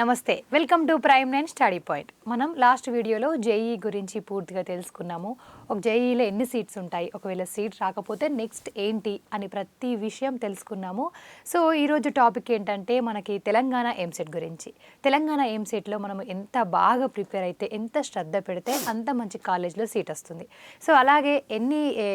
నమస్తే, welcome to prime 9 study point. మనం last వీడియోలో జేఈ గురించి పూర్తిగా తెలుసుకున్నాము. ఒక జేఈలో ఎన్ని సీట్స్ ఉంటాయి, ఒకవేళ సీట్ రాకపోతే నెక్స్ట్ ఏంటి అని ప్రతి విషయం తెలుసుకున్నాము. సో ఈరోజు టాపిక్ ఏంటంటే మనకి తెలంగాణ ఎంసెట్ గురించి. తెలంగాణ ఎంసెట్లో మనం ఎంత బాగా ప్రిపేర్ అయితే, ఎంత శ్రద్ధ పెడితే అంత మంచి కాలేజ్లో సీట్ వస్తుంది. సో అలాగే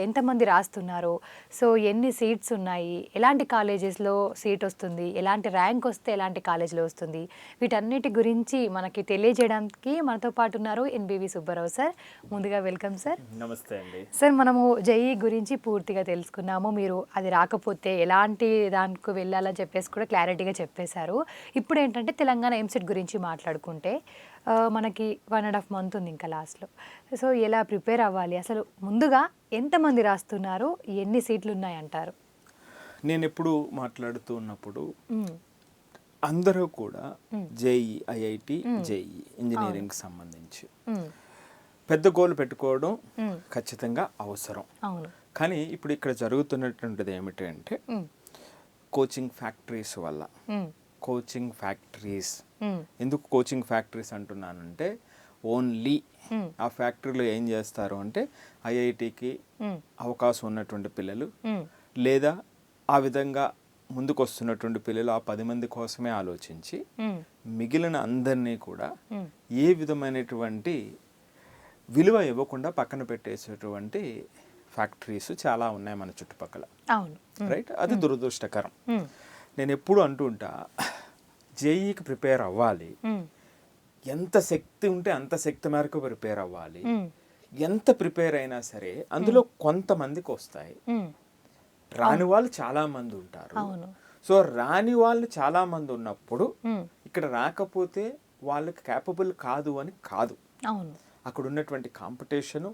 ఎంతమంది రాస్తున్నారు, సో ఎన్ని సీట్స్ ఉన్నాయి, ఎలాంటి కాలేజెస్లో సీట్ వస్తుంది, ఎలాంటి ర్యాంక్ వస్తే ఎలాంటి కాలేజ్లో వస్తుంది, వీటన్నిటి గురించి మనకి తెలియజేయడానికి మనతో పాటు ఉన్నారు ఎన్బివి సుబ్బారావు సార్. ముందుగా వెల్కమ్ సార్. నమస్తే అండి సార్. మనము జేఈ గురించి పూర్తిగా తెలుసుకున్నాము. మీరు అది రాకపోతే ఎలాంటి దానికి వెళ్ళాలని చెప్పేసి కూడా క్లారిటీగా చెప్పేశారు. ఇప్పుడు ఏంటంటే తెలంగాణ ఎంసెట్ గురించి మాట్లాడుకుంటే మనకి 1.5 month ఉంది ఇంకా లాస్ట్లో. సో ఎలా ప్రిపేర్ అవ్వాలి, అసలు ముందుగా ఎంతమంది రాస్తున్నారు, ఎన్ని సీట్లు ఉన్నాయంటారు? నేను ఎప్పుడు మాట్లాడుతూ ఉన్నప్పుడు అందరూ కూడా జేఈ, ఐఐటి, జేఈ ఇంజనీరింగ్ సంబంధించి పెద్ద గోల్ పెట్టుకోవడం ఖచ్చితంగా అవసరం. కానీ ఇప్పుడు ఇక్కడ జరుగుతున్నటువంటిది ఏమిటంటే కోచింగ్ ఫ్యాక్టరీస్ వల్ల. కోచింగ్ ఫ్యాక్టరీస్ ఎందుకు కోచింగ్ ఫ్యాక్టరీస్ అంటున్నానంటే, ఓన్లీ ఆ ఫ్యాక్టరీలో ఏం చేస్తారు అంటే ఐఐటికి అవకాశం ఉన్నటువంటి పిల్లలు లేదా ఆ విధంగా ముందుకు వస్తున్నటువంటి పిల్లలు ఆ 10 మంది కోసమే ఆలోచించి మిగిలిన అందరినీ కూడా ఏ విధమైనటువంటి విలువ ఇవ్వకుండా పక్కన పెట్టేసేటువంటి ఫ్యాక్టరీస్ చాలా ఉన్నాయి మన చుట్టుపక్కల. రైట్, అది దురదృష్టకరం. నేను ఎప్పుడు అంటుంటా, జేఈకి ప్రిపేర్ అవ్వాలి, ఎంత శక్తి ఉంటే అంత శక్తి మేరకు ప్రిపేర్ అవ్వాలి. ఎంత ప్రిపేర్ అయినా సరే అందులో కొంతమందికి వస్తాయి, రాని వాళ్ళు చాలా మంది ఉంటారు. సో రాని వాళ్ళు చాలా మంది ఉన్నప్పుడు ఇక్కడ రాకపోతే వాళ్ళకి క్యాపబుల్ కాదు అని కాదు, అక్కడ ఉన్నటువంటి కాంపిటీషను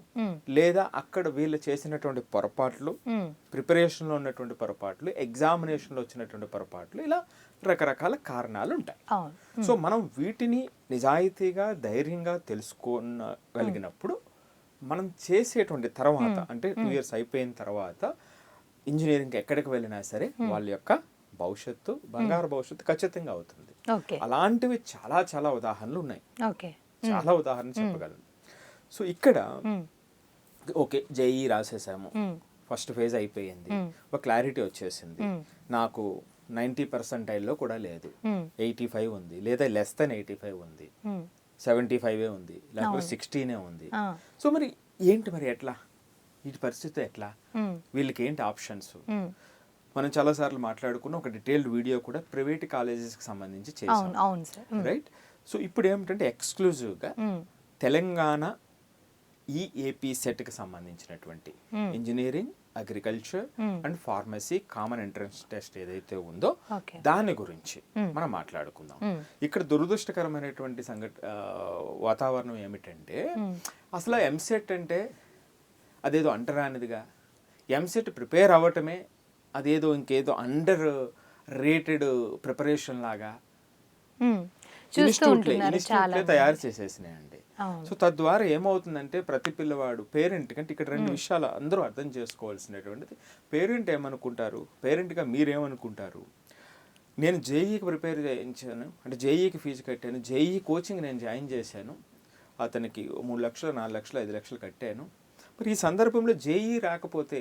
లేదా అక్కడ వీళ్ళు చేసినటువంటి పొరపాట్లు, ప్రిపరేషన్లో ఉన్నటువంటి పొరపాట్లు, ఎగ్జామినేషన్లో వచ్చినటువంటి పొరపాట్లు, ఇలా రకరకాల కారణాలు ఉంటాయి. సో మనం వీటిని నిజాయితీగా ధైర్యంగా తెలుసుకోగలిగినప్పుడు మనం చేసేటువంటి తర్వాత అంటే 2 years అయిపోయిన తర్వాత ఇంజనీరింగ్ ఎక్కడికి వెళ్ళినా సరే వాళ్ళ యొక్క భవిష్యత్తు, బంగారు భవిష్యత్తు ఖచ్చితంగా అవుతుంది. అలాంటివి చాలా చాలా ఉదాహరణలు ఉన్నాయి, చాలా ఉదాహరణలు చెప్పగలను. సో ఇక్కడ ఓకే, జేఈ రాసేసాము, ఫస్ట్ ఫేజ్ అయిపోయింది, ఒక క్లారిటీ వచ్చేసింది. నాకు 90% కూడా లేదు, 85 ఉంది, లేదా లెస్ దెన్ 85 ఉంది, 75 ఉంది, లేకపోతే 16 ఉంది. సో మరి ఏంటి, మరి ఎట్లా వీటి పరిస్థితి ఎట్లా, వీళ్ళకి ఏంటి ఆప్షన్స్? మనం చాలాసార్లు మాట్లాడుకున్న ఒక డీటెయిల్డ్ వీడియో కూడా ప్రైవేట్ కాలేజెస్కి సంబంధించి చేసాం, రైట్? సో ఇప్పుడు ఏమిటంటే ఎక్స్క్లూజివ్గా తెలంగాణ ఈ ఏపీ సెట్కి సంబంధించినటువంటి engineering, agriculture and pharmacy common entrance test ఏదైతే ఉందో దాని గురించి మనం మాట్లాడుకుందాం. ఇక్కడ దురదృష్టకరమైనటువంటి వాతావరణం ఏమిటంటే, అసలు ఎంసెట్ అంటే అదేదో అంటరానిదిగా, ఎంసెట్ ప్రిపేర్ అవ్వటమే అదేదో ఇంకేదో అండర్ రేటెడ్ ప్రిపరేషన్ లాగా ఇన్స్టిట్యూట్లే తయారు చేసేసినాయండి. సో తద్వారా ఏమవుతుందంటే ప్రతి పిల్లవాడు పేరెంట్ కంటే ఇక్కడ 2 విషయాలు అందరూ అర్థం చేసుకోవాల్సినటువంటిది. పేరెంట్ ఏమనుకుంటారు, పేరెంట్గా మీరేమనుకుంటారు, నేను జేఈకి ప్రిపేర్ చేయించాను అంటే జేఈకి ఫీజు కట్టాను, జేఈ కోచింగ్ నేను జాయిన్ చేశాను, అతనికి 3 లక్షలు 4 లక్షలు 5 లక్షలు కట్టాను, మరి ఈ సందర్భంలో జేఈ రాకపోతే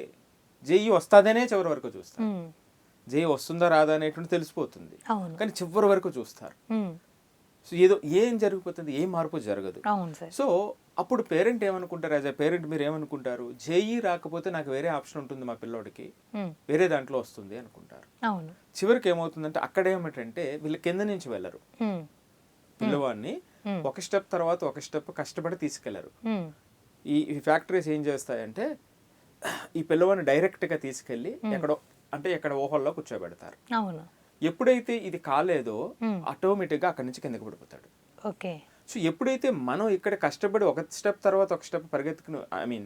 జేఈ వస్తుందనే చివరి వరకు చూస్తారు. జేఈ వస్తుందా రాదా అనేటువంటి తెలిసిపోతుంది, కానీ చివరి వరకు చూస్తారు. సో ఏదో ఏం జరిగిపోతుంది, ఏం మార్పు జరగదు. సో అప్పుడు పేరెంట్ ఏమనుకుంటారు, యాజ్ ఎ పేరెంట్ మీరు ఏమనుకుంటారు, జేఈ రాకపోతే నాకు వేరే ఆప్షన్ ఉంటుంది మా పిల్లోడికి, వేరే దాంట్లో వస్తుంది అనుకుంటారు. చివరికి ఏమవుతుందంటే అక్కడ ఏమిటంటే వీళ్ళు కింద నుంచి వెళ్ళరు, పిల్లవాడిని ఒక స్టెప్ తర్వాత ఒక స్టెప్ కష్టపడి తీసుకెళ్లరు. ఈ ఫ్యాక్టరీస్ ఏం చేస్తాయంటే ఈ పిల్లవాడిని డైరెక్ట్గా తీసుకెళ్ళి ఎక్కడ ఊహల్లో కూర్చోబెడతారు. ఎప్పుడైతే ఇది కాలేదో ఆటోమేటిక్గా అక్కడి నుంచి కిందకి పడిపోతాడు. సో ఎప్పుడైతే మనం ఇక్కడ కష్టపడి ఒక స్టెప్ తర్వాత ఒక స్టెప్ పరిగెత్తుకుని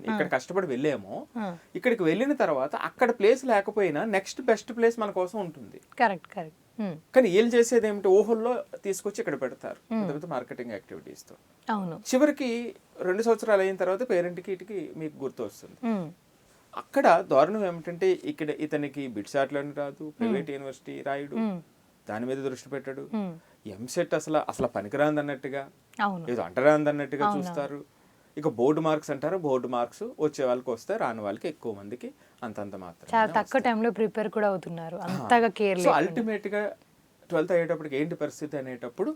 ఇక్కడ కష్టపడి వెళ్ళామో, ఇక్కడికి వెళ్ళిన తర్వాత అక్కడ ప్లేస్ లేకపోయినా నెక్స్ట్ బెస్ట్ ప్లేస్ మన కోసం ఉంటుంది. కానీ వీళ్ళు చేసేది ఏమిటి, ఊహల్లో తీసుకొచ్చి ఇక్కడ పెడతారు మార్కెటింగ్ యాక్టివిటీస్తో. చివరికి 2 సంవత్సరాలు అయిన తర్వాత పేరెంట్కి ఇటుకి మీకు గుర్తు వస్తుంది. అక్కడ దారుణం ఏమిటంటే ఇక్కడ ఇతనికి బిట్సాట్లని రాదు, ప్రైవేట్ యూనివర్సిటీ రాయుడు, దాని మీద దృష్టి పెట్టాడు, ఎంసెట్ అసలు పనికిరాంది అన్నట్టుగా, అవును. ఏదో అంటరాంది అన్నట్టుగా చూస్తారు. ఇక బోర్డు మార్క్స్ అంటారు, బోర్డు మార్క్స్ వచ్చే వాళ్ళకి వస్తే రాని వాళ్ళకి ఎక్కువ మందికి అంతంత మాత్రం. చాలా తక్కువ టైంలో ప్రిపేర్ కూడా అవుతున్నారు, అంతగా కేర్ సో అల్టిమేట్గా 12th అయ్యేటప్పటికి ఏంటి పరిస్థితి అనేటప్పుడు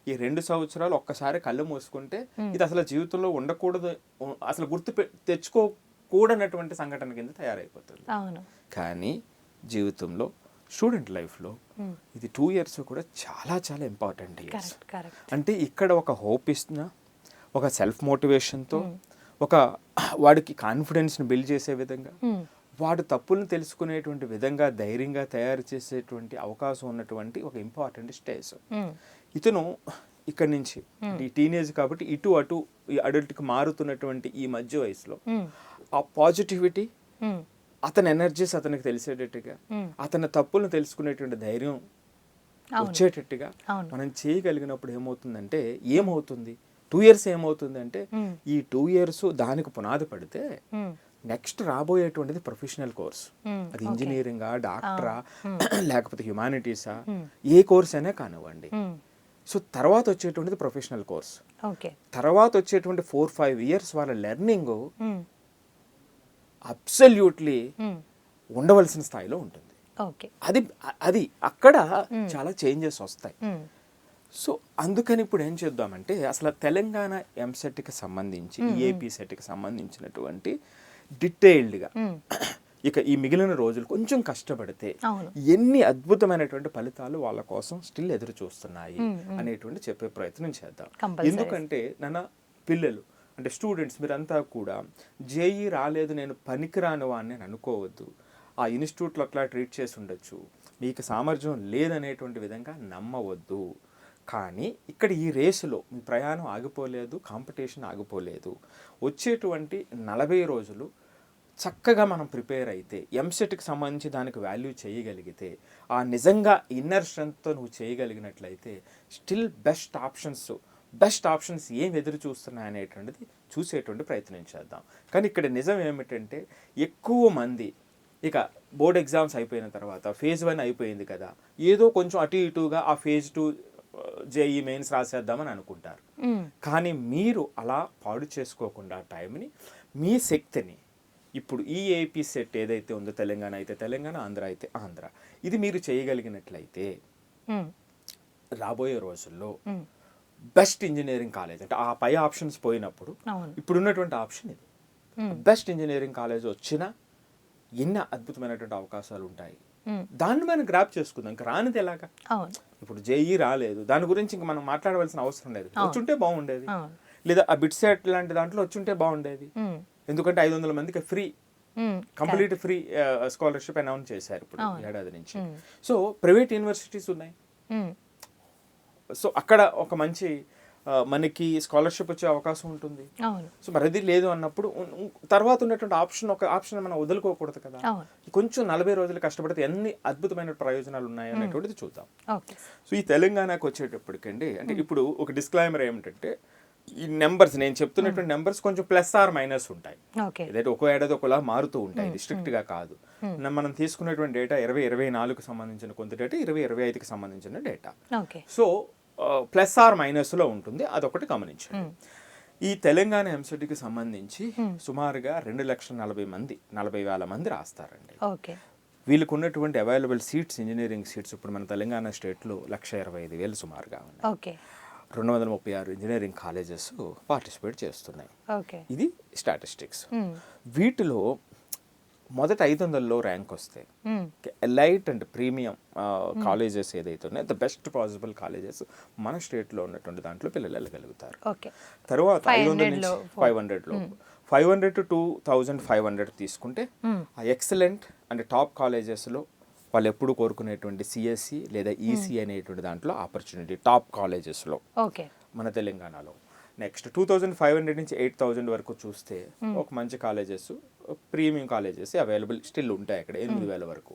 ఈ 2 సంవత్సరాలు ఒక్కసారి కళ్ళు మూసుకుంటే ఇది అసలు జీవితంలో ఉండకూడదు, అసలు తెచ్చుకోకూడనటువంటి సంఘటన కింద తయారైపోతుంది. అవును. కానీ జీవితంలో స్టూడెంట్ లైఫ్లో ఇది 2 years కూడా చాలా చాలా ఇంపార్టెంట్ ఇయర్స్. అంటే ఇక్కడ ఒక హోప్ ఇస్తున్న, ఒక సెల్ఫ్ మోటివేషన్తో, ఒక వాడికి కాన్ఫిడెన్స్ని బిల్డ్ చేసే విధంగా, వాడు తప్పులను తెలుసుకునేటువంటి విధంగా ధైర్యంగా తయారు చేసేటువంటి అవకాశం ఉన్నటువంటి ఒక ఇంపార్టెంట్ స్టేజ్. ఇతను ఇక్కడి నుంచి ఈ టీనేజ్ కాబట్టి ఇటు అటు ఈ అడల్ట్కి మారుతున్నటువంటి ఈ మధ్య వయసులో ఆ పాజిటివిటీ, అతని ఎనర్జీస్ అతనికి తెలిసేటట్టుగా, అతని తప్పులను తెలుసుకునేటువంటి ధైర్యం వచ్చేటట్టుగా మనం చేయగలిగినప్పుడు ఏమవుతుంది 2 years ఏమవుతుందంటే ఈ 2 years దానికి పునాది పడితే నెక్స్ట్ రాబోయేటువంటిది ప్రొఫెషనల్ కోర్స్. అది ఇంజనీరింగా, డాక్టరా, లేకపోతే హ్యుమానిటీసా, ఏ కోర్స్ అయినా కానివ్వండి. సో తర్వాత వచ్చేటువంటిది ప్రొఫెషనల్ కోర్స్. తర్వాత వచ్చేటువంటి 4-5 years వాళ్ళ లెర్నింగ్ అబ్సల్యూట్లీ ఉండవలసిన స్థాయిలో ఉంటుంది. అది అక్కడ చాలా చేంజెస్ వస్తాయి. సో అందుకని ఇప్పుడు ఏం చేద్దామంటే అసలు తెలంగాణ ఎంసెట్కి సంబంధించి, ఏపీ సెట్కి సంబంధించినటువంటి డీటెయిల్డ్గా ఇక ఈ మిగిలిన రోజులు కొంచెం కష్టపడితే ఎన్ని అద్భుతమైనటువంటి ఫలితాలు వాళ్ళ కోసం స్టిల్ ఎదురు చూస్తున్నాయి అనేటువంటి చెప్పే ప్రయత్నం చేద్దాం. ఎందుకంటే పిల్లలు అంటే స్టూడెంట్స్ మీరంతా కూడా జేఈ రాలేదు, నేను పనికిరాను అని అనుకోవద్దు. ఆ ఇన్స్టిట్యూట్లో అట్లా ట్రీట్ చేసి ఉండొచ్చు, మీకు సామర్థ్యం లేదనేటువంటి విధంగా నమ్మవద్దు. కానీ ఇక్కడ ఈ రేసులో మీ ప్రయాణం ఆగిపోలేదు, కాంపిటీషన్ ఆగిపోలేదు. వచ్చేటువంటి 40 రోజులు చక్కగా మనం ప్రిపేర్ అయితే, ఎంసెట్కి సంబంధించి దానికి వాల్యూ చేయగలిగితే, ఆ నిజంగా ఇన్నర్ స్ట్రెంగ్త్తో నువ్వు చేయగలిగినట్లయితే స్టిల్ బెస్ట్ ఆప్షన్స్ ఏం ఎదురు చూస్తున్నాయనేటువంటిది చూసేటువంటి ప్రయత్నం చేద్దాం. కానీ ఇక్కడ నిజం ఏమిటంటే ఎక్కువ మంది ఇక బోర్డ్ ఎగ్జామ్స్ అయిపోయిన తర్వాత phase 1 అయిపోయింది కదా, ఏదో కొంచెం అటు ఇటుగా ఆ phase 2 జేఈ మెయిన్స్ రాసేద్దామని అనుకుంటారు. కానీ మీరు అలా పాడు చేసుకోకుండా టైంని, మీ శక్తిని, ఇప్పుడు ఈ ఏపీ సెట్ ఏదైతే ఉందో, తెలంగాణ అయితే తెలంగాణ, ఆంధ్ర అయితే ఆంధ్ర, ఇది మీరు చేయగలిగినట్లయితే రాబోయే రోజుల్లో బెస్ట్ ఇంజనీరింగ్ కాలేజ్ అంటే ఆ పై ఆప్షన్స్ పోయినప్పుడు ఇప్పుడున్నటువంటి ఆప్షన్ ఇది. బెస్ట్ ఇంజనీరింగ్ కాలేజ్ వచ్చినా ఎన్ని అద్భుతమైనటువంటి అవకాశాలు ఉంటాయి. దాన్ని మనం గ్రాప్ చేసుకుందాం. ఇంకా రానిది ఎలాగా? ఇప్పుడు జేఈ రాలేదు, దాని గురించి ఇంక మనం మాట్లాడవలసిన అవసరం లేదు. వచ్చుంటే బాగుండేది, లేదా ఆ బిట్ సెట్ లాంటి దాంట్లో వచ్చుంటే బాగుండేది. ఎందుకంటే 500 మందికి కంప్లీట్ ఫ్రీ స్కాలర్షిప్ అనౌన్స్ చేశారు ఇప్పుడు ఏడాది నుంచి. సో ప్రైవేట్ యూనివర్సిటీస్ ఉన్నాయి, సో అక్కడ ఒక మంచి మనకి స్కాలర్షిప్ వచ్చే అవకాశం ఉంటుంది. సో మరి అది లేదు అన్నప్పుడు తర్వాత ఉన్నటువంటి ఒక ఆప్షన్ మనం వదులుకోకూడదు కదా. కొంచెం 40 రోజులు కష్టపడితే ఎన్ని అద్భుతమైన ప్రయోజనాలు ఉన్నాయి అనేటువంటిది చూద్దాం. సో ఈ తెలంగాణకు వచ్చేటప్పటికండి, అంటే ఇప్పుడు ఒక డిస్క్లైమర్ ఏమిటంటే, ఈ నెంబర్స్ నేను చెప్తున్నటువంటి నెంబర్స్ కొంచెం +or- ఉంటాయి. ఏదైతే ఒక్కో ఏడాది ఒకలా మారుతూ ఉంటాయి, ఇది స్ట్రిక్ట్ గా కాదు. మనం తీసుకున్నటువంటి డేటా 2024కు సంబంధించిన కొంత డేటా, 2025కి సంబంధించిన డేటా. సో +or- ఉంటుంది, అదొకటి గమనించండి. ఈ తెలంగాణ ఎంసెట్కి సంబంధించి సుమారుగా 2,40,000 మంది రాస్తారండి. వీళ్ళకు ఉన్నటువంటి అవైలబుల్ సీట్స్, ఇంజనీరింగ్ సీట్స్ ఇప్పుడు మన తెలంగాణ స్టేట్లో 1,25,000 సుమారుగా ఉన్నాయి. 236 ఇంజనీరింగ్ కాలేజెస్ పార్టిసిపేట్ చేస్తున్నాయి. ఇది స్టాటిస్టిక్స్. వీటిలో మొదటి 500లో ర్యాంక్ వస్తే ఎలైట్ అండ్ ప్రీమియం కాలేజెస్ ఏదైతే ఉన్నాయో, ద బెస్ట్ పాసిబుల్ కాలేజెస్ మన స్టేట్లో ఉన్నటువంటి దాంట్లో పిల్లలు వెళ్ళగలుగుతారు. తర్వాత 500 నుంచి 500 to 2,500 తీసుకుంటే ఆ ఎక్సలెంట్ అండ్ టాప్ కాలేజెస్లో వాళ్ళు ఎప్పుడు కోరుకునేటువంటి సిఎస్సి లేదా ఈసీ అనేటువంటి దాంట్లో ఆపర్చునిటీ టాప్ కాలేజెస్లో మన తెలంగాణలో. నెక్స్ట్ 2,500 నుంచి 8,000 వరకు చూస్తే ఒక మంచి colleges, premium colleges available still ఉంటాయి అక్కడ. 8,000 వరకు,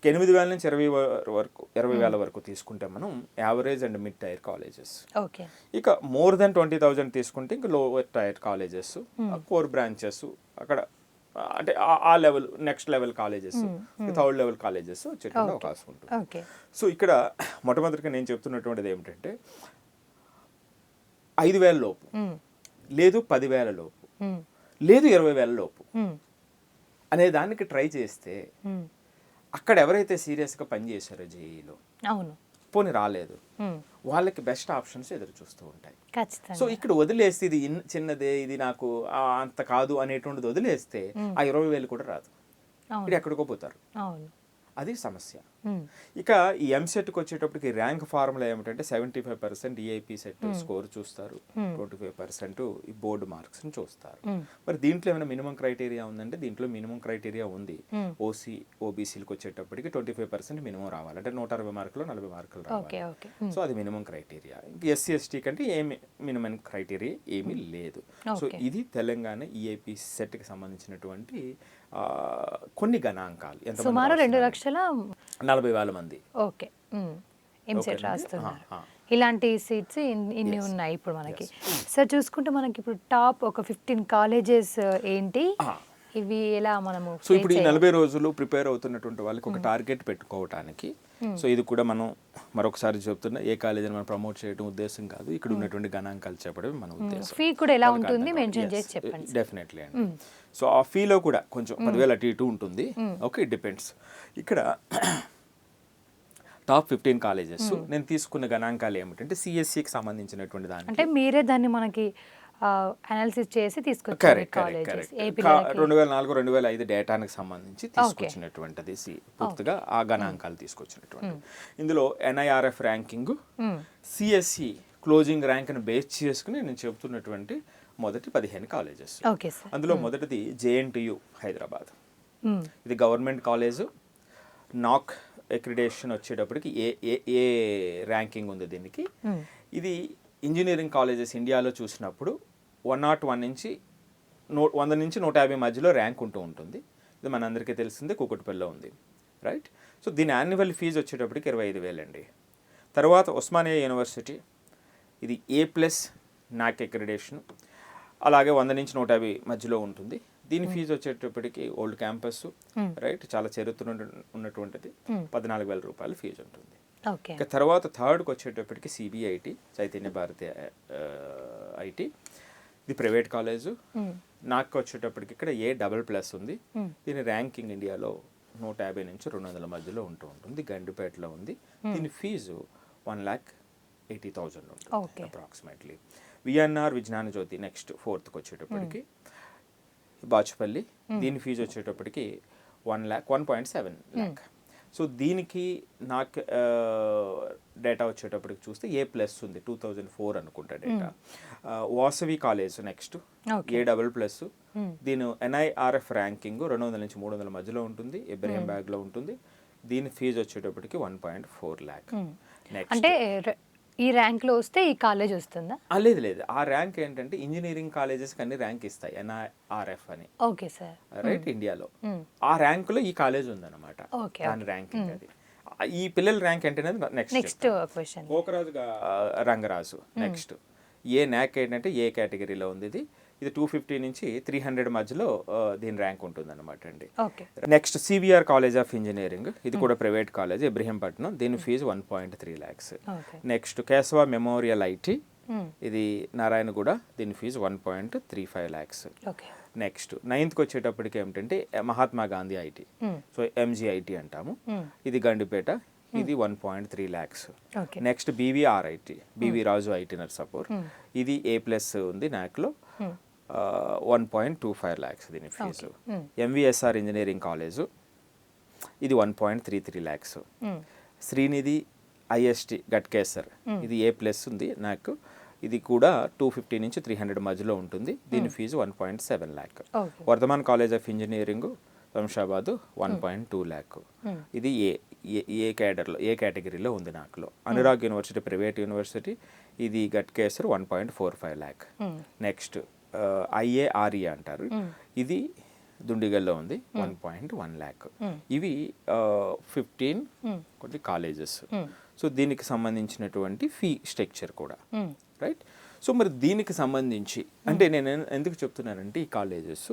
8,000 నుంచి 20,000 వరకు తీసుకుంటే మనం average and mid tier colleges. ఇక మోర్ దెన్ 20,000 తీసుకుంటే ఇంకా lower tier colleges, core branches, అక్కడ అంటే ఆ level next level colleges, third level colleges వచ్చేటువంటి అవకాశం ఉంటుంది. ఓకే. సో ఇక్కడ మొట్టమొదటిగా నేను చెప్తున్నటువంటిది ఏమిటంటే 5,000 లోపు, లేదు 10,000 లోపు, లేదు 20,000 లోపు అనే దానికి ట్రై చేస్తే అక్కడ ఎవరైతే సీరియస్గా పనిచేశారో జేఈలో, అవును, పోనీ రాలేదు, వాళ్ళకి బెస్ట్ ఆప్షన్స్ ఎదురు చూస్తూ ఉంటాయి. ఖచ్చితంగా. సో ఇక్కడ వదిలేస్తే ఇది చిన్నదే, ఇది నాకు అంత కాదు అనేటువంటిది వదిలేస్తే ఆ 20,000 కూడా రాదు, ఇక్కడ ఎక్కడికో పోతారు. అవును, అది సమస్య. ఇక ఈ ఎంసెట్కి వచ్చేటప్పటికి ర్యాంక్ ఫార్ములా ఏమిటంటే 75% ఈఐపి సెట్ స్కోర్ చూస్తారు, 25% ఈ బోర్డు మార్క్స్ని చూస్తారు. మరి దీంట్లో ఏమైనా మినిమం క్రైటీరియా ఉందంటే దీంట్లో మినిమం క్రైటీరియా ఉంది. ఓసీ ఓబీసీలకు వచ్చేటప్పటికి 25% మినిమం రావాలి, అంటే 160 మార్కులు 40 మార్కులు రావాలి. సో అది మినిమం క్రైటీరియా. ఇంక ఎస్సీ ఎస్టీ కంటే ఏమి మినిమం క్రైటీరియా ఏమీ లేదు. సో ఇది తెలంగాణ ఈఐపి సెట్కి సంబంధించినటువంటి కొన్ని గణాంకాలు. సుమారు 2,40,000 మంది ఓకే ఎంసెట్ రాస్తున్నారు. ఇలాంటి సీట్స్ ఇన్ని ఉన్నాయి ఇప్పుడు మనకి. సార్ చూసుకుంటే మనకి ఇప్పుడు టాప్ ఒక 15 కాలేజెస్ ఏంటి, ఇవి ఎలా మనము? సో ఇప్పుడు ఈ 40 రోజులు ప్రిపేర్ అవుతున్నటువంటి వాళ్ళకి ఒక టార్గెట్ పెట్టుకోవటానికి, సో ఇది కూడా మనం మరొకసారి చెప్తున్నా, ఏ కాలేజీని మనం ప్రమోట్ చేయడం ఉద్దేశం కాదు, ఇక్కడ ఉన్నటువంటి గణాంకాలు చెప్పడమే మన ఉద్దేశం. ఫీ కూడా ఎలా ఉంటుంది మెన్షన్ చేసి చెప్పండి. డెఫినెట్లీ అండి. సో ఆ ఫీలో కూడా కొంచెం 10,000 అటు ఇటు ఉంటుంది. Okay, it depends. ఇక్కడ టాప్ 15 కాలేజెస్ నేను తీసుకున్న గణాంకాలు ఏమిటంటే సిఎస్సికి సంబంధించినటువంటి దానికి, అంటే మీరే దాన్ని మనకి అనాలిసిస్ చేసి తీసుకొచ్చారు కాలేజెస్ 2004-2005 డేటానికి సంబంధించి తీసుకొచ్చినటువంటిది, పూర్తిగా ఆ గణాంకాలు తీసుకొచ్చినటువంటి. ఇందులో ఎన్ఐఆర్ఎఫ్ ర్యాంకింగ్, సిఎస్సి క్లోజింగ్ ర్యాంక్ని బేస్ చేసుకుని నేను చెబుతున్నటువంటి మొదటి 15 కాలేజెస్. అందులో మొదటిది జేఎన్టీయు హైదరాబాద్. ఇది గవర్నమెంట్ కాలేజ్, నాక్ అక్రిడేషన్ వచ్చేటప్పటికి ఏ ర్యాంకింగ్ ఉంది దీనికి. ఇది ఇంజనీరింగ్ కాలేజెస్ ఇండియాలో చూసినప్పుడు 101 నుంచి 100 నుంచి 150 మధ్యలో ర్యాంక్ ఉంటూ ఉంటుంది. ఇది మనందరికీ తెలిసిందే, కూకట్పల్లిలో ఉంది, రైట్. సో దీని యాన్యువల్ ఫీజు వచ్చేటప్పటికి 25,000 అండి. తర్వాత ఉస్మానియా యూనివర్సిటీ, ఇది A+ నాక్ అక్రిడేషన్, అలాగే 100 నుంచి 150 మధ్యలో ఉంటుంది. దీని ఫీజు వచ్చేటప్పటికి ఓల్డ్ క్యాంపస్, రైట్, చాలా చరిత్ర ఉన్నటువంటిది, 14,000 రూపాయల ఫీజు ఉంటుంది. ఇక తర్వాత థర్డ్కి వచ్చేటప్పటికి సిబిఐటి, చైతన్య భారతి ఐటి, ఇది ప్రైవేట్ కాలేజు. నాకు వచ్చేటప్పటికి ఇక్కడ A++ ఉంది. దీని ర్యాంకింగ్ ఇండియాలో 150 నుంచి 200 మధ్యలో ఉంటూ ఉంటుంది. గండిపేటలో ఉంది. దీని ఫీజు 1,80,000 ఉంటుంది అప్రాక్సిమేట్లీ. విఎన్ఆర్ విజ్ఞాన జ్యోతి నెక్స్ట్ 4th వచ్చేటప్పటికి బాచుపల్లి, దీని ఫీజు వచ్చేటప్పటికి 1.7 lakh. సో దీనికి నాకు డేటా వచ్చేటప్పటికి చూస్తే A+ ఉంది, 2004 అనుకుంటా data. Vasavi college next A++. దీని ఎన్ఐఆర్ఎఫ్ ర్యాంకింగ్ 200 నుంచి 300 మధ్యలో ఉంటుంది, ఇబ్రహీం బ్యాగ్లో ఉంటుంది. దీని ఫీజు వచ్చేటప్పటికి 1.4 lakh. నెక్స్ట్ అంటే ఈ ర్యాంక్ లో వస్తే ఈ కాలేజ్ వస్తుందా? లేదు లేదు, ఆ ర్యాంక్ ఏంటంటే ఇంజనీరింగ్ కాలేజెస్ అన్ని ర్యాంక్ ఇస్తాయి, ఎన్ఐఆర్ఎఫ్ అని. ఓకే సార్, రైట్, ఇండియాలో ఆ ర్యాంక్ లో ఈ కాలేజ్ ఉందన్నమాట. దాని ర్యాంకింగ్ అది. ఈ పిల్లల ర్యాంక్ ఏంటనేది నెక్స్ట్ క్వశ్చన్. ఓకరాజు రంగరాజు నెక్స్ట్. ఏ నాక్ ఏంటంటే ఏ కేటగిరీలో ఉంది ఇది. ఇది 250 నుంచి 300 మధ్యలో దీని ర్యాంక్ ఉంటుంది అనమాట అండి. Next CVR college of engineering, ఇది కూడా ప్రైవేట్ కాలేజ్, ఇబ్రహీంపట్నం. దీని fees 1.3 lakhs. Next Keshava memorial IT, ఇది నారాయణగూడ, దీని ఫీజు 1.35 lakhs. నెక్స్ట్ 9th వచ్చేటప్పటికి ఏమిటంటే Mahatma Gandhi IT, so MGIT అంటాము, ఇది గండిపేట, ఇది 1.3 lakhs. Next BVR IT, BV Raju IT Narsapur, ఇది A+ ఉంది నాక్లో, 1.25 lakhs దీని ఫీజు. ఎంవిఎస్ఆర్ ఇంజనీరింగ్ కాలేజు, ఇది 1.33 lakhs. శ్రీనిధి ఐఎస్టి గట్కేసర్, ఇది A+ ఉంది నాకు, ఇది కూడా 250 నుంచి 300 మధ్యలో ఉంటుంది. దీని fees 1.7 lakh. Vardhaman college of engineering Shamshabad 1.2 lakh. ఇది ఏ కేటగిరీలో ఉంది నాకులో. అనురాగ్ యూనివర్సిటీ ప్రైవేట్ యూనివర్సిటీ, ఇది గట్కేసర్ 1.45 lakh. నెక్స్ట్ ఐఏఆర్ఈ అంటారు, ఇది దుండిగల్లో ఉంది, 1.1 lakh. ఇవి 15 కొన్ని కాలేజెస్. సో దీనికి సంబంధించినటువంటి ఫీ స్ట్రక్చర్ కూడా, రైట్. సో మరి దీనికి సంబంధించి అంటే నేను ఎందుకు చెప్తున్నానంటే ఈ కాలేజెస్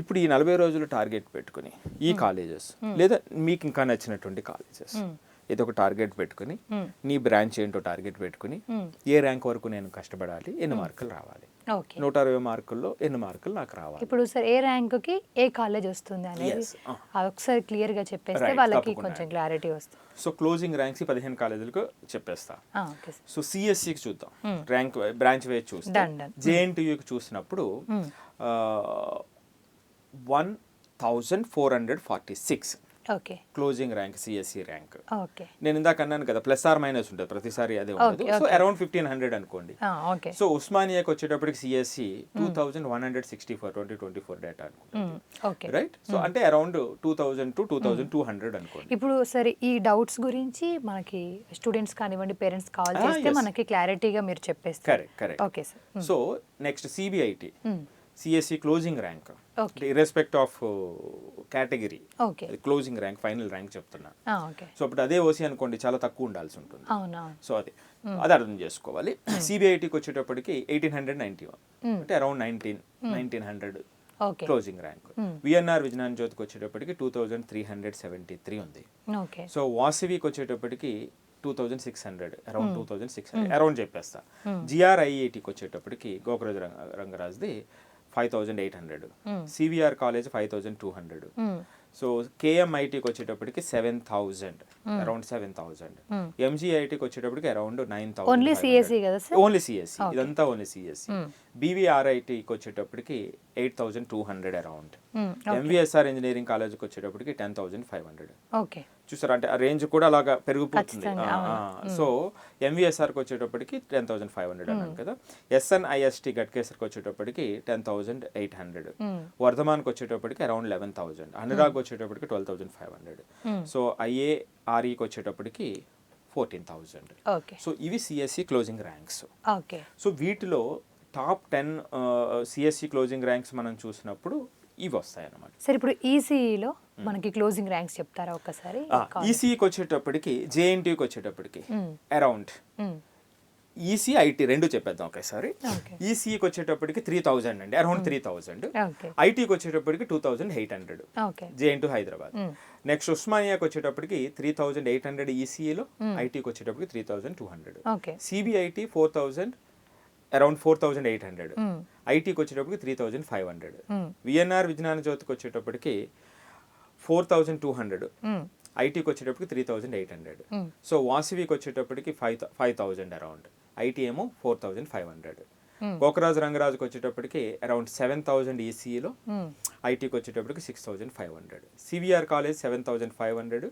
ఇప్పుడు ఈ 40 రోజులు టార్గెట్ పెట్టుకుని ఈ కాలేజెస్ లేదా మీకు ఇంకా నచ్చినటువంటి కాలేజెస్ ఏదో ఒక టార్గెట్ పెట్టుకుని నీ బ్రాంచ్ ఏంటో టార్గెట్ పెట్టుకుని ఏ ర్యాంక్ వరకు నేను కష్టపడాలి, ఎన్ని మార్కులు రావాలి, ఓకే 160 మార్కుల్లో ఎన్ని మార్కులు నాకు రావాలి. ఇప్పుడు సార్ ఏ ర్యాంక్కి ఏ కాలేజ్ వస్తుంది అనేది ఒకసారి క్లియర్గా చెప్పేస్తే వాళ్ళకి కొంచెం క్లారిటీ వస్తుంది. సో క్లోజింగ్ ర్యాంక్స్ 15 కాలేజీలకు చెప్పేస్తా. Okay sir. సో సిఎస్సికి చూద్దాం, ర్యాంక్ బ్రాంచ్ వైజ్ చూస్తాం. జేఎన్టీయూకి చూసినప్పుడు 1446 okay closing rank CSC rank. Okay నేను ఇందాక అన్నాను కదా ప్లస్ ఆర్ మైనస్ ఉంటుంది ప్రతిసారి, అదే ఉండదు. సో అరౌండ్ 1500 అనుకోండి. ఓకే. సో ఉస్మానియాకి వచ్చేటప్పటికి సిఎస్సి 2164 2024 డేటా అనుకుంటుంది, ఓకే రైట్. సో అంటే అరౌండ్ 2000 to 2200 అనుకోండి. ఇప్పుడు సరే ఈ డౌట్స్ గురించి మనకి స్టూడెంట్స్ కానివ్వండి పేరెంట్స్ కాల్ చేస్తే మనకి క్లారిటీగా మీరు చెప్పేస్తారు. Correct correct. Okay sir. So next CBIT CSE closing rank okay irrespective of category, okay closing rank final rank చెప్తున్నా. ఓకే. సో అప్పుడు అదే ఓసి అనుకోండి చాలా తక్కువ ఉండాల్సి ఉంటుంది. అవునా. సో అది అర్థం చేసుకోవాలి. సిబిఐటికి వచ్చేటప్పటికి 1891 అంటే around 1900 okay closing rank. VNR Vignan జ్యోతికి వచ్చేటప్పటికి 2373 ఉంది. ఓకే. సో వాసవికి వచ్చేటప్పటికి 2600 అరౌండ్ 2600 అరౌండ్ చెప్పేస్తా. జిఆర్ఐఐటికి వచ్చేటప్పటికి గోకరాజు రంగరాజ్ది 5800, సివిఆర్ కాలేజ్ 5200. సో కేఎంఐటికి వచ్చేటప్పటికి 7000 అరౌండ్ 7000. ఎంజిఐటికి వచ్చేటప్పటికి అరౌండ్ 9000. ఓన్లీ సిఎస్సి కదా సార్? ఓన్లీ సిఎస్సి, ఇదంతా ఓన్లీ సిఎస్సి. బీవీఆర్ఐటికి వచ్చేటప్పటికి 8200 అరౌండ్. ఎంవిఎస్ఆర్ ఇంజనీరింగ్ కాలేజ్కి వచ్చేటప్పటికి 10500. ఓకే. చూసారా అంటే ఆ రేంజ్ కూడా అలాగా పెరిగిపోతుంది. సో ఎంవిఎస్ఆర్కి వచ్చేటప్పటికి 10500 అన్నాను కదా. ఎస్ఎన్ఐఎస్టి గట్కేసర్కి వచ్చేటప్పటికి 10800. వర్ధమాన్కి వచ్చేటప్పటికి అరౌండ్ 11000. అనురాగ్ వచ్చేటప్పటికి 12500. సో ఐఏఆర్ఈకి వచ్చేటప్పటికి 14000. ఓకే. సో ఇవి CSC closing ranks. Okay. So వీటిలో టాప్ 10 సిఎస్సి క్లోజింగ్ ర్యాంక్స్ మనం చూసినప్పుడు ఇవి వస్తాయి అన్నమాట. సార్ ఇప్పుడు ఈసీఈలో మనకి క్లోజింగ్ ర్యాంక్స్ చెప్తారా ఒక్కసారి? ఈసీఈకి వచ్చేటప్పటికి జేఎన్టీయూకి వచ్చేటప్పటికి అరౌండ్ ఈసీ ఐటీ రెండు చెప్పేద్దాం ఒకేసారి. ఈసీఈకి వచ్చేటప్పటికి 3000 అండి, అరౌండ్ 3000. ఐటీకి వచ్చేటప్పటికి 2800 జేఎన్టీయూ హైదరాబాద్. నెక్స్ట్ ఉస్మానియాకి వచ్చేటప్పటికి 3800 ఈసీఈలో, ఐటీకి వచ్చేటప్పటికి 3200. CBIT 4000 around 4800. ఐటీకి వచ్చేటప్పటికి 3500. విఎన్ఆర్ విజ్ఞాన జ్యోతికి వచ్చేటప్పటికి 4200. ఐటీకి వచ్చేటప్పటికి 3800. సో వాసవికి వచ్చేటప్పటికి 5000 అరౌండ్. ఐటీ ఏమో 4500. గోకరాజు రంగరాజుకి వచ్చేటప్పటికి అరౌండ్ 7000 ఈసీఈలో, ఐటీకి వచ్చేటప్పటికి 6500. సివిఆర్ కాలేజ్ 7500,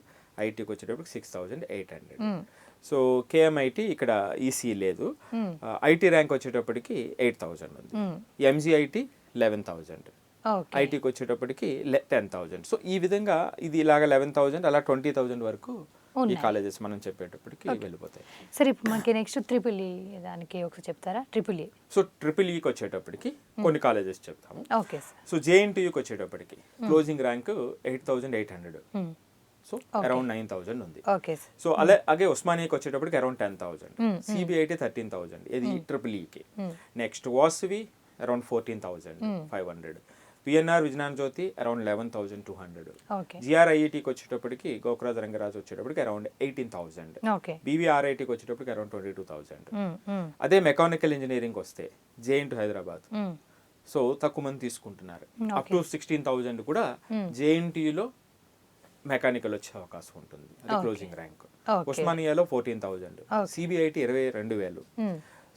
ఐటీకి వచ్చేటప్పటికి 6800. సో కేఎంఐటి ఇక్కడ ఈసీ లేదు. ఐటీ ర్యాంక్ వచ్చేటప్పటికి 8000 ఉంది. ఎంజిఐటి 11000, ఐటీకి వచ్చేటప్పటికి 10000. సో ఈ విధంగా ఇది ఇలాగ 11000 అలా 20000 వరకు ఈ కాలేజెస్ మనం చెప్పేటప్పటికి వెళ్ళిపోతాయి. సరే ఇప్పుడు మనకి నెక్స్ట్ ట్రిపుల్ ఈ దానికి ఒకసారి చెప్తారా? Triple E. సో ట్రిపుల్ ఈకి వచ్చేటప్పటికి కొన్ని కాలేజెస్ చెప్తాము. Okay sir. సో జేఎన్టీయూకి వచ్చేటప్పటికి క్లోజింగ్ ర్యాంక్ 8800. సో అరౌండ్ 9000 ఉంది. సో అలాగే ఉస్మానియాకి వచ్చేటప్పటికి అరౌండ్ 10000. సిబిఐటి 13000 ఇది ట్రిపుల్ ఈకి. Next Vasavi around 14500. PNR Vignan Jyothi around 11200. జిఆర్ఐఐటికి వచ్చేటప్పటికి గోకరాజు రంగరాజు వచ్చేటప్పటికి అరౌండ్ 18000. బీవీఆర్ఐటికి వచ్చేటప్పటికి అరౌండ్ 22000. అదే మెకానికల్ ఇంజనీరింగ్ వస్తే జేఎన్టీయూ హైదరాబాద్ సో తక్కువ మంది తీసుకుంటున్నారు, అప్ టు 16000 కూడా జేఎన్టీయూలో మెకానికల్ వచ్చే అవకాశం ఉంటుంది, అది క్లోజింగ్ ర్యాంక్. ఉస్మానియాలో 14000, CBIT 22000.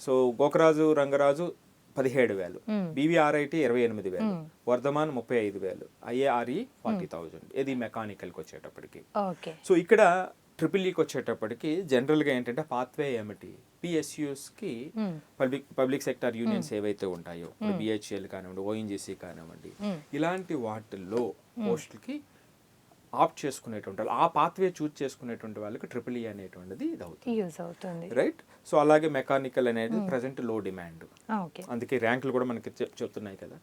So Gokaraju Rangaraju 17000, BVRIT 28000, Vardhaman 35000, IARE 40000. ఇది మెకానికల్కి వచ్చేటప్పటికి. సో ఇక్కడ ట్రిపుల్ ఈకి వచ్చేటప్పటికి జనరల్గా ఏంటంటే పాత్వే ఏమిటి, పిఎస్యూస్కి పబ్లిక్ సెక్టార్ యూనియన్స్ ఏవైతే ఉంటాయో, బిహెచ్ఎల్ కానివ్వండి, ఓఎన్జీసీ కానివ్వండి, ఇలాంటి వాటిల్లో పోస్టులకి ఆప్ట్ చేసుకునేటువంటి ఆ పాత్వే చూజ్ చేసుకునేటువంటి వాళ్ళకి ట్రిపుల్ ఈ అనేటువంటిది ఇది అవుతుంది, రైట్. సో అలాగే మెకానికల్ అనేది ప్రజెంట్ లో డిమాండ్, అందుకే ర్యాంకులు కూడా మనకి చెప్తున్నాయి కదా.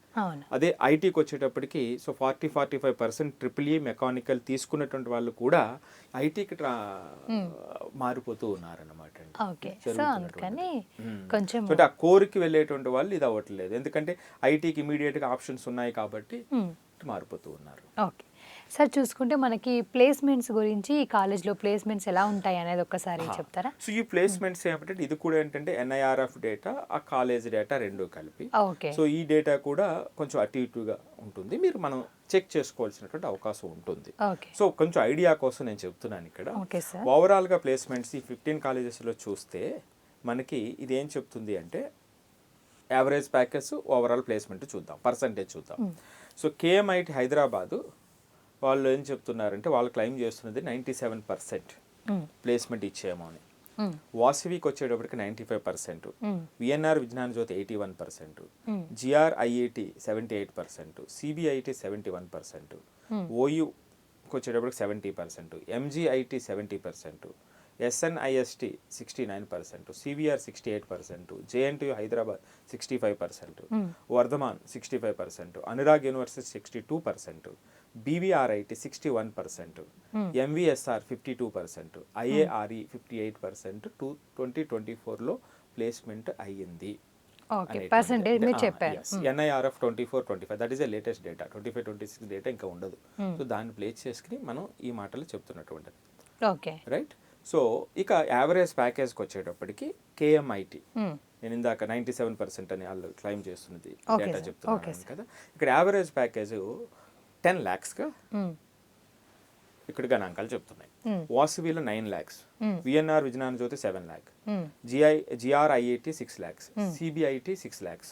అదే ఐటీకి వచ్చేటప్పటికి సో 40-45% ట్రిపుల్ ఈ మెకానికల్ తీసుకున్నటువంటి వాళ్ళు కూడా ఐటీకి మారిపోతూ ఉన్నారన్నమాట. ఆ కోర్కి వెళ్ళేటువంటి వాళ్ళు ఇది అవ్వట్లేదు, ఎందుకంటే ఐటీకి ఇమీడియట్ గా ఆప్షన్స్ ఉన్నాయి కాబట్టి మారిపోతూ ఉన్నారు. ఓకే సార్, చూసుకుంటే మనకి ప్లేస్మెంట్స్ గురించి ఈ కాలేజ్లో ప్లేస్మెంట్స్ ఎలా ఉంటాయి అనేది ఒక్కసారి చెప్తారా? సో ఈ ప్లేస్మెంట్స్ ఏమంటే ఇది కూడా ఏంటంటే NIRF డేటా, ఆ కాలేజ్ డేటా రెండు కలిపి. ఓకే. సో ఈ డేటా కూడా కొంచెం అటు ఇటుగా ఉంటుంది, మీరు మనం చెక్ చేసుకోవాల్సినటువంటి అవకాశం ఉంటుంది. ఓకే. సో కొంచెం ఐడియా కోసం నేను చెప్తున్నాను ఇక్కడ. Okay sir. ఓవరాల్గా ప్లేస్మెంట్స్ ఈ 15 కాలేజెస్లో చూస్తే మనకి ఇది ఏం చెప్తుంది అంటే యావరేజ్ ప్యాకేజ్, ఓవరాల్ ప్లేస్మెంట్ చూద్దాం, పర్సంటేజ్ చూద్దాం. సో KMIT హైదరాబాదు వాళ్ళు ఏం చెప్తున్నారంటే వాళ్ళు క్లెయిమ్ చేస్తున్నది 97% ప్లేస్మెంట్ ఇచ్చేమో అని. వాసవికి వచ్చేటప్పటికి 95%, VNR విజ్ఞాన జ్యోతి 81%, GRIIT 78%, CBIT 71%, OUకి వచ్చేటప్పటికి 70%, MGIT 70%, SNIST 69%, CVR 68%, JNTU Hyderabad 65%, Vardhaman 65%, Anurag university 62%, BVRIT 61%, MVSR 52%, IARE 58% 2024లో ప్లేస్మెంట్ అయ్యింది. ఓకే, పర్సెంటేజ్ మీరు చెప్పారు. NIRF 24-25 that is the latest data. 25-26 data ఇంకా ఉండదు. సో దాన్ని ప్లేస్ చేసుకుని మనం ఈ మాటలు చెప్తున్నటువంటిది. Okay, right. సో ఇక యావరేజ్ ప్యాకేజ్కి వచ్చేటప్పటికి KMIT నేను ఇందాక 97% అని వాళ్ళు క్లెయిమ్ చేస్తున్నది డేటా చెప్తున్నాను కదా. ఇక్కడ యావరేజ్ ప్యాకేజ్ 10 lakhsగా ఇక్కడ గణాంకాలు చెప్తున్నాయి. వాసవిలో 9 lakhs, VNR Vignana Jyothi 7 lakh, GRIIT 6 lakhs, CBIT 6 lakhs,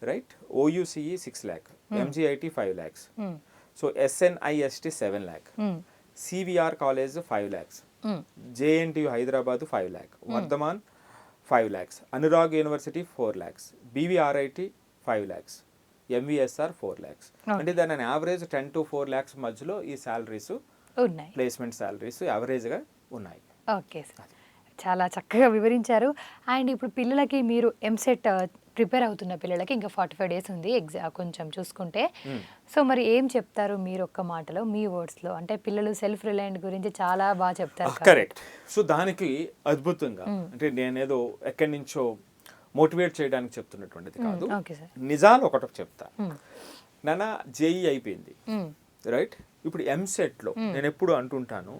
right, OUCE 6 lakh, MGIT 5 lakhs, so SNIST 7 lakh, CVR college 5 lakhs, JNTU Hyderabad 5 lakh, Vardhaman 5 lakhs, Anurag university 4 lakhs, BVRIT 5 lakhs, MVSR 4 lakhs. అంటే దాని average 10 to 4 lakhs మధ్యలో ఈ salaries ఉన్నాయి, placement salaries యావరేజ్గా ఉన్నాయి. Okay sir, చాలా చక్కగా వివరించారు. అండ్ ఇప్పుడు పిల్లలకి మీరు ఎంసెట్ ప్రిపేర్ అవుతున్న పిల్లలకి ఇంకా 45 days ఉంది కొంచెం చూసుకుంటే. సో మరి ఏం చెప్తారు మీరు ఒక్క మాటలో, మీ వర్డ్స్లో? అంటే పిల్లలు సెల్ఫ్ రిలయంట్ గురించి చాలా బాగా చెప్తారు. కరెక్ట్. సో దానికి అద్భుతంగా అంటే నేనేదో ఎక్కడి నుంచో మోటివేట్ చేయడానికి చెప్తున్నటువంటిది కాదు, నిజాలు ఒకటి చెప్తా. నాన్న JEE అయిపోయింది, రైట్. ఇప్పుడు ఎంసెట్లో నేను ఎప్పుడు అంటుంటాను,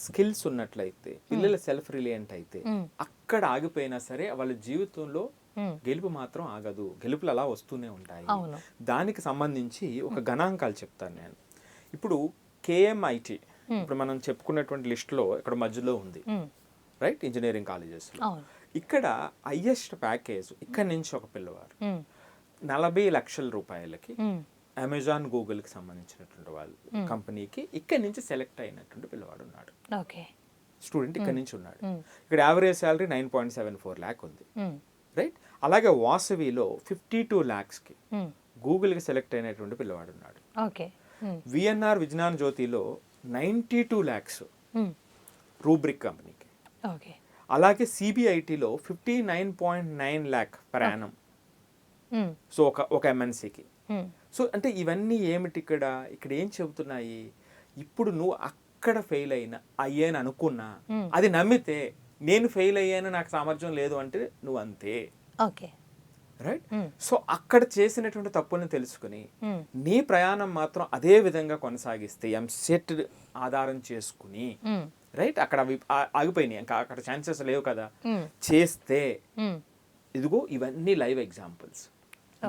స్కిల్స్ ఉన్నట్లయితే పిల్లలు సెల్ఫ్ రిలయంట్ అయితే అక్కడ ఆగిపోయినా సరే వాళ్ళ జీవితంలో గెలుపు మాత్రం ఆగదు, గెలుపులు అలా వస్తూనే ఉంటాయి. దానికి సంబంధించి ఒక గణాంకాలు చెప్తాను నేను. ఇప్పుడు KMIT ఇప్పుడు మనం చెప్పుకున్నటువంటి లిస్టులో ఇక్కడ మధ్యలో ఉంది, రైట్, ఇంజనీరింగ్ కాలేజెస్లో. ఇక్కడ హైయెస్ట్ ప్యాకేజ్ ఇక్కడ నుంచి ఒక పిల్లవారు 40 లక్షల రూపాయలకి అమెజాన్, గూగుల్కి సంబంధించినటువంటి వాళ్ళు కంపెనీకి ఇక్కడ నుంచి సెలెక్ట్ అయినటువంటి పిల్లవాడు ఉన్నాడు. స్టూడెంట్ ఇక్కడ నుంచి ఉన్నాడు. ఇక్కడ యావరేజ్ శాలరీ 9.74 lakh ఉంది, రైట్. అలాగే వాసవిలో 52 lakhsకి గూగుల్కి సెలెక్ట్ అయినటువంటి పిల్లవాడు ఉన్నాడు. VNR విజ్ఞాన జ్యోతిలో 92 lakhs రూబ్రిక్ కంపెనీకి. అలాగే CBITలో 59.9 lakh per annum, సో ఒక MNCకి. సో అంటే ఇవన్నీ ఏమిటి ఇక్కడ ఏం చెబుతున్నాయి? ఇప్పుడు నువ్వు అక్కడ ఫెయిల్ అయ్యాను అనుకున్నా, అది నమ్మితే నేను ఫెయిల్ అయ్యాను, నాకు సామర్థ్యం లేదు అంటే నువ్వు అంతే, రైట్. సో అక్కడ చేసినటువంటి తప్పుల్ని తెలుసుకుని నీ ప్రయాణం మాత్రం అదే విధంగా కొనసాగిస్తే ఎంసెట్ ఆధారం చేసుకుని, రైట్, అక్కడ ఆగిపోయినాయి, ఇంకా అక్కడ ఛాన్సెస్ లేవు కదా, చేస్తే ఇదిగో ఇవన్నీ లైవ్ ఎగ్జాంపుల్స్.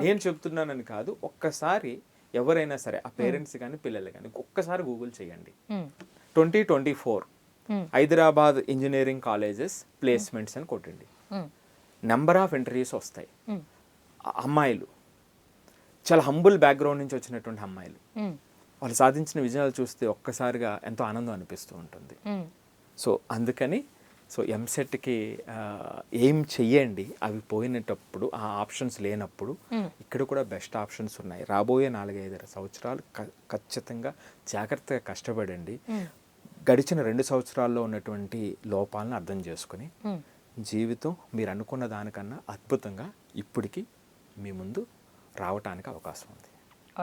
నేను చెప్తున్నానని కాదు, ఒక్కసారి ఎవరైనా సరే ఆ పేరెంట్స్ కానీ పిల్లలు కానీ ఒక్కసారి గూగుల్ చేయండి. 2024 హైదరాబాద్ ఇంజనీరింగ్ కాలేజెస్ ప్లేస్మెంట్స్ అని కొట్టండి. నెంబర్ ఆఫ్ ఇంటర్వ్యూస్ వస్తాయి. అమ్మాయిలు చాలా హంబుల్ బ్యాక్గ్రౌండ్ నుంచి వచ్చినటువంటి అమ్మాయిలు, వాళ్ళు సాధించిన విజయాలు చూస్తే ఒక్కసారిగా ఎంతో ఆనందం అనిపిస్తూ ఉంటుంది. సో అందుకని ఎంసెట్కి ఏం చెయ్యండి, అవి పోయినప్పుడు ఆ ఆప్షన్స్ లేనప్పుడు ఇక్కడ కూడా బెస్ట్ ఆప్షన్స్ ఉన్నాయి. రాబోయే 4-5 సంవత్సరాలు ఖచ్చితంగా జాగ్రత్తగా కష్టపడండి. గడిచిన 2 సంవత్సరాల్లో ఉన్నటువంటి లోపాలను అర్థం చేసుకుని జీవితం మీరు అనుకున్న దానికన్నా అద్భుతంగా ఇప్పటికి మీ ముందు రావటానికి అవకాశం ఉంది.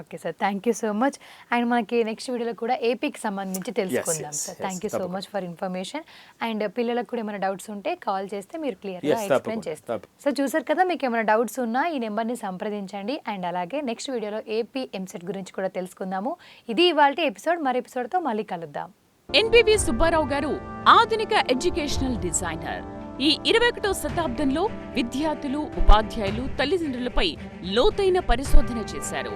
Okay sir, thank you so much. And మనకి నెక్స్ట్ వీడియోలో కూడా ఏపీకి సంబంధించి తెలుసుకుందాం sir. Thank you so much for information. And పిల్లలకు కూడా ఏమైనా డౌట్స్ ఉంటే కాల్ చేస్తే మీరు క్లియర్గా ఎక్స్ప్లెయిన్ చేస్తారు. సో చూసారు కదా, మీకు ఏమైనా డౌట్స్ ఉన్నా ఈ నెంబర్ని సంప్రదించండి. అండ్ అలాగే నెక్స్ట్ వీడియోలో ఏపీ ఎంసెట్ గురించి కూడా తెలుసుకుందాము. ఇది ఇవాల్టి ఎపిసోడ్. మరి ఎపిసోడ్తో మళ్ళీ కలుద్దాం. ఎన్బివి సుబ్బారావు గారు ఆధునిక ఎడ్యుకేషనల్ డిజైనర్. ఈ 21వ శతాబ్దంలో విద్యార్థులు, ఉపాధ్యాయులు, తల్లిదండ్రులపై లోతైన పరిశోధన చేశారు.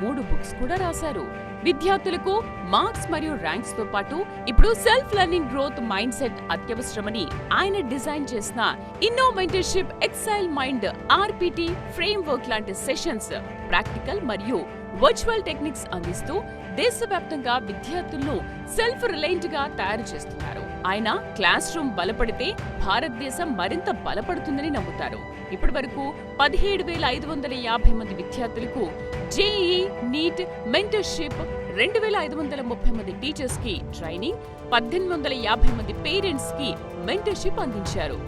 3 బుక్స్ కూడా రాశారు. విద్యార్థులకు మార్క్స్ మరియు ర్యాంక్స్ తో పాటు ఇప్పుడు self learning growth mind set అత్యవసరమని ఆయన డిజైన్ చేసిన ఇన్నోవేటివ్ ఎక్సైల్ మైండ్ ఆర్పిటి ఫ్రేమ్వర్క్ లాంటి సెషన్స్, ప్రాక్టికల్ మరియు వర్చువల్ టెక్నిక్స్ అందిస్తూ దేశవ్యాప్తంగా విద్యార్థులను సెల్ఫ్ రిలయంట్ గా తయారు చేస్తున్నారు. ఆయన క్లాస్ రూమ్ బలపడితే భారతదేశం మరింత బలపడుతుందని నమ్ముతారు. ఇప్పటి వరకు 17,550 మంది విద్యార్థులకు జేఈఈ, నీట్, మెంటర్షిప్, 2,530 మంది టీచర్స్ కి ట్రైనింగ్, 1,850 మంది పేరెంట్స్ కి మెంటర్షిప్ అందించారు.